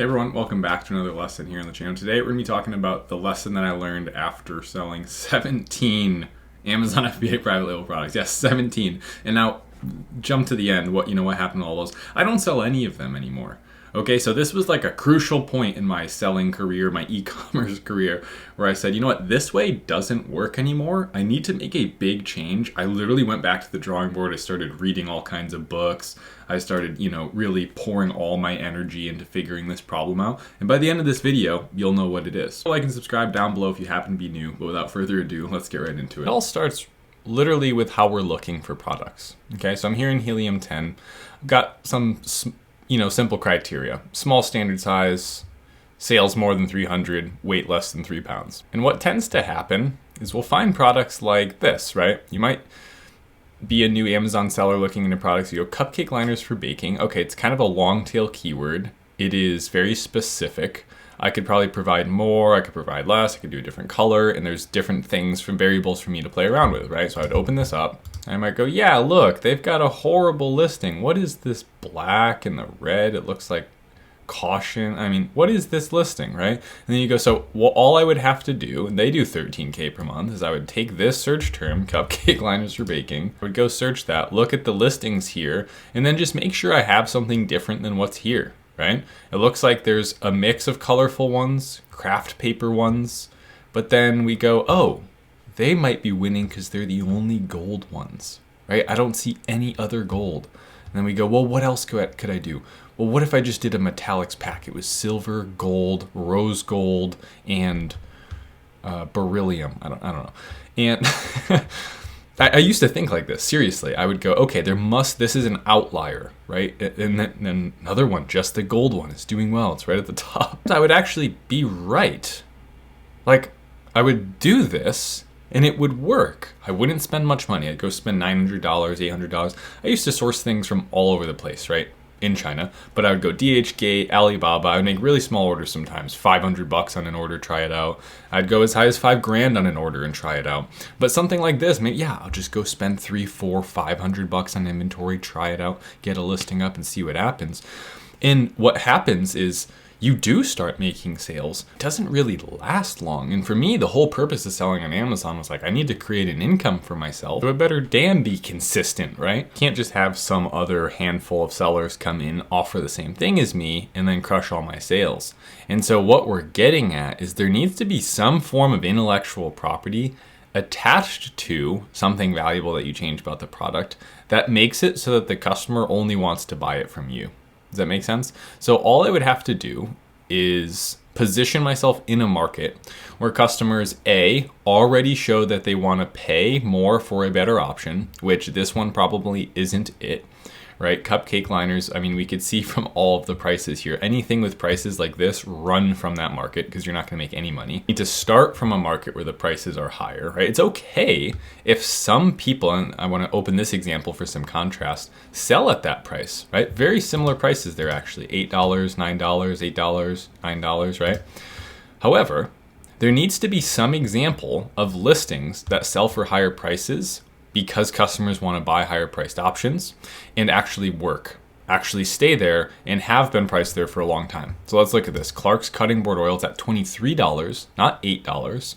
Hey everyone, welcome back to another lesson here on the channel. Today we're going to be talking about the lesson that I learned after selling 17 Amazon FBA private label products. Yes, 17. And now jump to the end. What happened to all those? I don't sell any of them anymore. Okay, so this was like a crucial point in my selling career, my e-commerce career, where I said, you know what, this way doesn't work anymore. I need to make a big change. I literally went back to the drawing board. I started reading all kinds of books. I started, really pouring all my energy into figuring this problem out. And by the end of this video, you'll know what it is. So like and subscribe down below if you happen to be new. But without further ado, let's get right into it. It all starts literally with how we're looking for products. Okay, so I'm here in Helium 10. I've got some simple criteria: small standard size, sales more than 300, weight less than 3 pounds. And what tends to happen is we'll find products like this, right? You might be a new Amazon seller looking into products. You go, cupcake liners for baking. Okay, it's kind of a long tail keyword. It is very specific. I could probably provide more, I could provide less, I could do a different color, and there's different things from variables for me to play around with, right? So I'd open this up, and I might go, yeah, look, they've got a horrible listing. What is this black and the red? It looks like caution. I mean, what is this listing, right? And then you go, so well, all I would have to do, and they do 13K per month, is I would take this search term, cupcake liners for baking, I would go search that, look at the listings here, and then just make sure I have something different than what's here. Right? It looks like there's a mix of colorful ones, craft paper ones, but then we go, oh, they might be winning because they're the only gold ones, right? I don't see any other gold. And then we go, well, what else could I do? Well, what if I just did a metallics pack? It was silver, gold, rose gold, and beryllium. I don't know. And I used to think like this, seriously. I would go, okay, this is an outlier, right? And then another one, just the gold one, is doing well. It's right at the top. I would actually be right. Like, I would do this and it would work. I wouldn't spend much money. I'd go spend $900, $800. I used to source things from all over the place, right? In China, but I would go DHgate, Alibaba. I would make really small orders sometimes, $500 on an order, try it out. I'd go as high as $5,000 on an order and try it out. But something like this, maybe, yeah, I'll just go spend $300, $400, $500 on inventory, try it out, get a listing up and see what happens. And what happens is you do start making sales. It doesn't really last long. And for me, the whole purpose of selling on Amazon was like, I need to create an income for myself. So it better damn be consistent, right? Can't just have some other handful of sellers come in, offer the same thing as me, and then crush all my sales. And so what we're getting at is there needs to be some form of intellectual property attached to something valuable that you change about the product that makes it so that the customer only wants to buy it from you. Does that make sense? So all I would have to do is position myself in a market where customers, A, already show that they want to pay more for a better option, which this one probably isn't it, right? Cupcake liners, I mean, we could see from all of the prices here. Anything with prices like this, run from that market because you're not going to make any money. You need to start from a market where the prices are higher, right? It's okay if some people, and I want to open this example for some contrast, sell at that price, right? Very similar prices there actually, $8, $9, $8, $9, right? However, there needs to be some example of listings that sell for higher prices because customers want to buy higher priced options and actually work, actually stay there and have been priced there for a long time. So let's look at this. Clark's cutting board oil is at $23, not $8.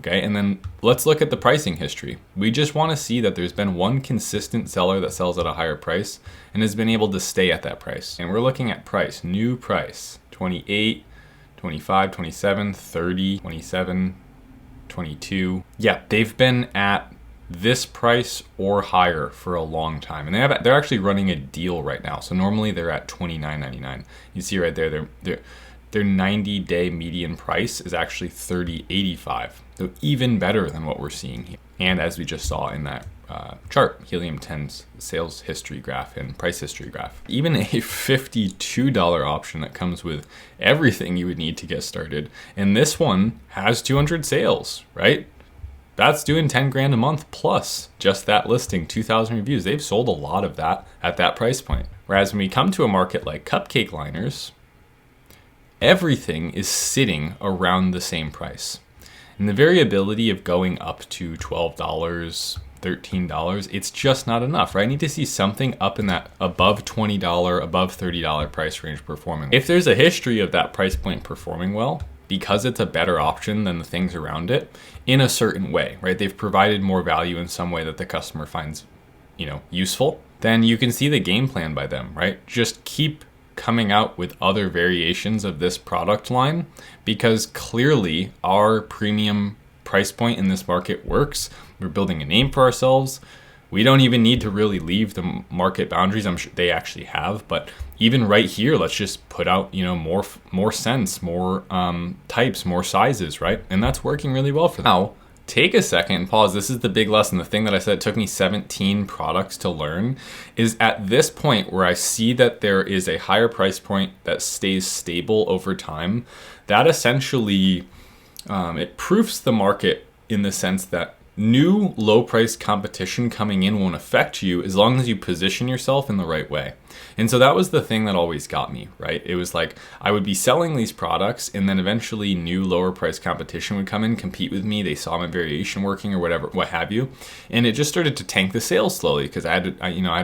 Okay, and then let's look at the pricing history. We just want to see that there's been one consistent seller that sells at a higher price and has been able to stay at that price. And we're looking at price, new price, 28, 25, 27, 30, 27, 22. Yeah, they've been at this price or higher for a long time, and they're actually running a deal right now. So normally they're at $29.99. You see right there, their 90-day median price is actually $30.85. So even better than what we're seeing here. And as we just saw in that chart, Helium 10's sales history graph and price history graph, even a $52 option that comes with everything you would need to get started, and this one has 200 sales, right? That's doing 10 grand a month plus just that listing, 2,000 reviews. They've sold a lot of that at that price point. Whereas when we come to a market like cupcake liners, everything is sitting around the same price. And the variability of going up to $12, $13, it's just not enough, right? I need to see something up in that above $20, above $30 price range performing. If there's a history of that price point performing well, because it's a better option than the things around it in a certain way, right? They've provided more value in some way that the customer finds, useful, then you can see the game plan by them, right? Just keep coming out with other variations of this product line, because clearly our premium price point in this market works. We're building a name for ourselves. We don't even need to really leave the market boundaries. I'm sure they actually have, but even right here, let's just put out, more scents, more types, more sizes, right? And that's working really well for them. Now, take a second and pause. This is the big lesson. The thing that I said it took me 17 products to learn is at this point where I see that there is a higher price point that stays stable over time, that essentially, it proofs the market in the sense that new low price competition coming in won't affect you as long as you position yourself in the right way. And so that was the thing that always got me, right? It was like I would be selling these products and then eventually new lower price competition would come in, compete with me. They saw my variation working or whatever, what have you. And it just started to tank the sales slowly because I had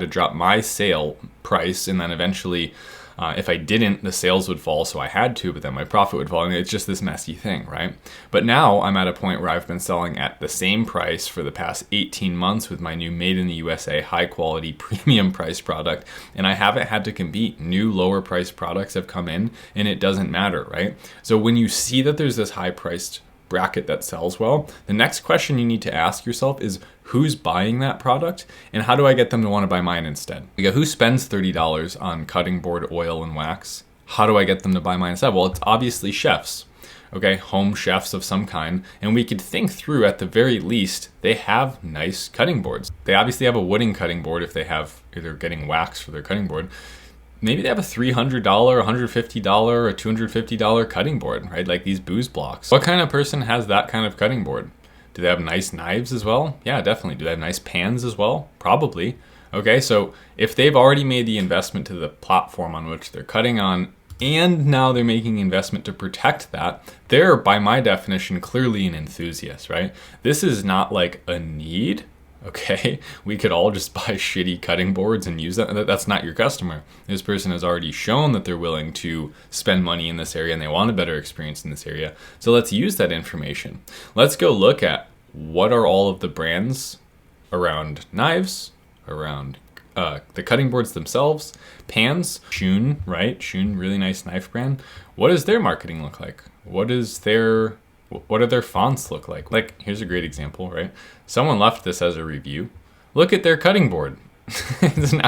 to drop my sale price, and then eventually if I didn't, the sales would fall, so I had to, but then my profit would fall. And it's just this messy thing, right? But now I'm at a point where I've been selling at the same price for the past 18 months with my new made in the USA, high quality, premium price product. And I haven't had to compete. New lower priced products have come in and it doesn't matter, right? So when you see that there's this high priced bracket that sells well, the next question you need to ask yourself is who's buying that product and how do I get them to want to buy mine instead? Who spends $30 on cutting board oil and wax? How do I get them to buy mine instead? Well, it's obviously chefs, okay, home chefs of some kind, and we could think through at the very least they have nice cutting boards. They obviously have a wooden cutting board if they're getting wax for their cutting board. Maybe they have a $300, $150, or $250 cutting board, right? Like these booze blocks. What kind of person has that kind of cutting board? Do they have nice knives as well? Yeah, definitely. Do they have nice pans as well? Probably. Okay, so if they've already made the investment to the platform on which they're cutting on, and now they're making investment to protect that, they're, by my definition, clearly an enthusiast, right? This is not like a need. Okay, we could all just buy shitty cutting boards and use that. That's not your customer. This person has already shown that they're willing to spend money in this area and they want a better experience in this area. So let's use that information. Let's go look at what are all of the brands around knives, around the cutting boards themselves, pans, Shun, right? Shun, really nice knife brand. What does their marketing look like? What do their fonts look like? Like, here's a great example, right? Someone left this as a review. Look at their cutting board. It's an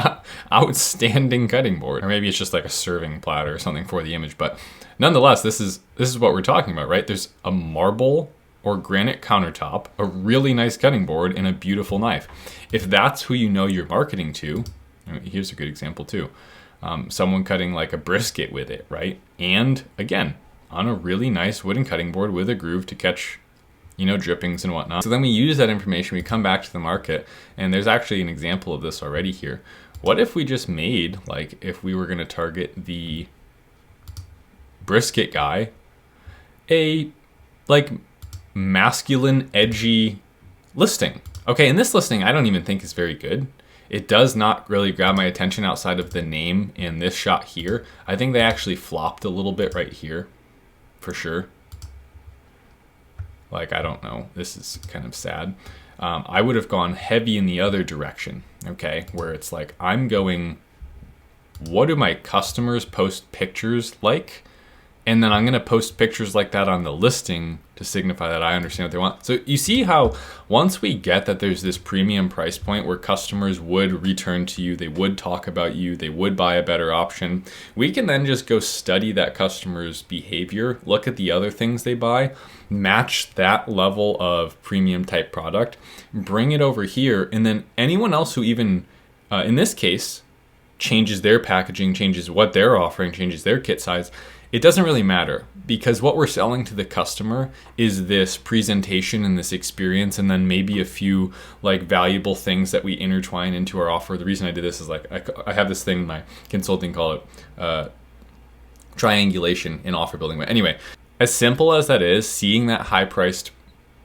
outstanding cutting board. Or maybe it's just like a serving platter or something for the image. But nonetheless, this is what we're talking about, right? There's a marble or granite countertop, a really nice cutting board, and a beautiful knife. If that's who you know you're marketing to, here's a good example too. Someone cutting like a brisket with it, right? And again, on a really nice wooden cutting board with a groove to catch, drippings and whatnot. So then we use that information, we come back to the market, and there's actually an example of this already here. What if we just made, like, if we were going to target the brisket guy, a, like, masculine, edgy listing? Okay, and this listing I don't even think is very good. It does not really grab my attention outside of the name in this shot here. I think they actually flopped a little bit right here, for sure. Like, I don't know. This is kind of sad. I would have gone heavy in the other direction, okay? Where it's like, I'm going, what do my customers post pictures like? And then I'm going to post pictures like that on the listing to signify that I understand what they want. So you see how once we get that there's this premium price point where customers would return to you, they would talk about you, they would buy a better option, we can then just go study that customer's behavior, look at the other things they buy, match that level of premium type product, bring it over here, and then anyone else who even, in this case, changes their packaging, changes what they're offering, changes their kit size, it doesn't really matter, because what we're selling to the customer is this presentation and this experience, and then maybe a few like valuable things that we intertwine into our offer. The reason I did this is like I have this thing in my consulting, call it triangulation in offer building. But anyway, as simple as that is, seeing that high priced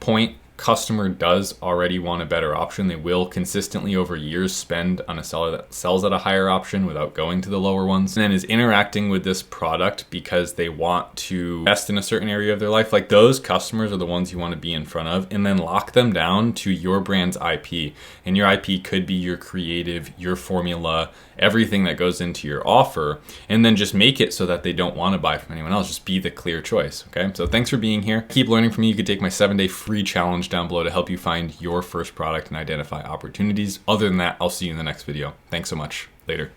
point, customer does already want a better option. They will consistently over years spend on a seller that sells at a higher option without going to the lower ones, and then is interacting with this product because they want to invest in a certain area of their life. Like, those customers are the ones you want to be in front of, and then lock them down to your brand's IP. And your IP could be your creative, your formula, everything that goes into your offer, and then just make it so that they don't want to buy from anyone else. Just be the clear choice. Okay, so thanks for being here. Keep learning from me. You could take my 7-day free challenge down below to help you find your first product and identify opportunities. Other than that, I'll see you in the next video. Thanks so much. Later.